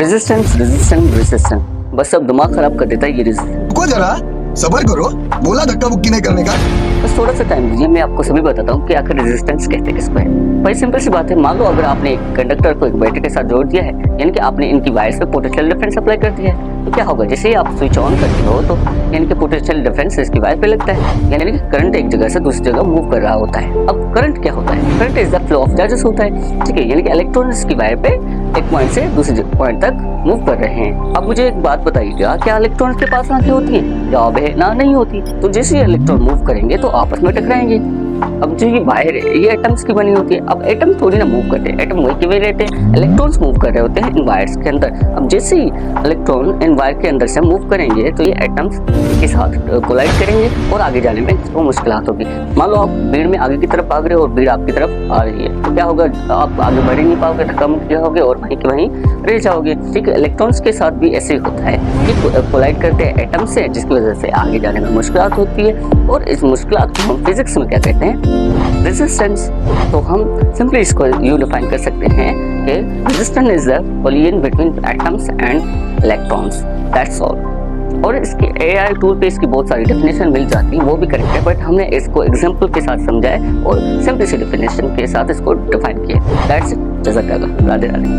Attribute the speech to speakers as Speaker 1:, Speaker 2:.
Speaker 1: Resistance resistance resistance, बस अब दिमाग खराब कर देता है ये रेजिस्टेंस।
Speaker 2: रुको जरा, सबर करो। बोला धक्का मुक्की नहीं करने का।
Speaker 1: बस थोड़ा सा टाइम दीजिए, मैं आपको सभी बताता हूँ कि आखिर रेजिस्टेंस कहते हैं किसको है। भाई सिंपल सी बात है, मान लो अगर आपने एक कंडक्टर को एक बैटरी के साथ जोड़ दिया है, यानी कि आपने इनकी वायर्स पे पोटेंशियल डिफरेंस अप्लाई कर दिया है, तो क्या होगा, जैसे ही आप स्विच ऑन करते हो तो यानी कि पोटेंशियल डिफरेंस इसकी वायर पे लगता है, यानी कि करंट एक जगह से दूसरी जगह मूव कर रहा होता है। अब करंट क्या होता है? Current is the flow of charges होता है, ठीक है, यानी कि इलेक्ट्रॉन इसकी वायर पे एक पॉइंट से दूसरे पॉइंट तक मूव कर रहे हैं। अब मुझे एक बात बताइएगा, क्या इलेक्ट्रॉन के पास आंखें होती हैं? जवाब है ना, नहीं होती। तो जैसे ही इलेक्ट्रॉन मूव करेंगे तो आपस में टकराएंगे। अब जो ये वायर है ये एटम्स की बनी होती है। अब एटम थोड़ी ना मूव करते हैं, एटम वही के वही रहते हैं, इलेक्ट्रॉन्स मूव कर रहे होते हैं इन वायर्स के अंदर। अब जैसे ही इलेक्ट्रॉन इन वायर के अंदर से मूव करेंगे तो ये एटम्स के साथ कोलाइड करेंगे और आगे जाने में इसको मुश्किलात होगी। मान लो आप भीड़ में आगे की तरफ भाग रहे हो और भीड़ आपकी तरफ आ रही है, तो क्या होगा, आप आगे बढ़ ही नहीं पाओगे, धक्का मुक्की होगे और वहीं के वहीं रह जाओगे। ठीक है, इलेक्ट्रॉन्स के साथ भी ऐसे ही होता है कि कोलाइड करते हैं एटम से, जिसकी वजह से आगे जाने में मुश्किलात होती है, और इस मुश्किलात को हम फिजिक्स में क्या कहते हैं, रेजिस्टेंस। तो हम सिंपली इसको यूं डिफाइन कर सकते हैं कि resistance is the collision between atoms and electrons, that's all. और इसके एआई टूल पे इसकी बहुत सारी डेफिनेशन मिल जाती है, वो भी करेक्ट है, बट हमने इसको एग्जांपल के साथ समझा है और सिंपल सी डेफिनेशन के साथ इसको डिफाइन किया। दैट्स इट, जज़ाकल्लाह, राधे राधे।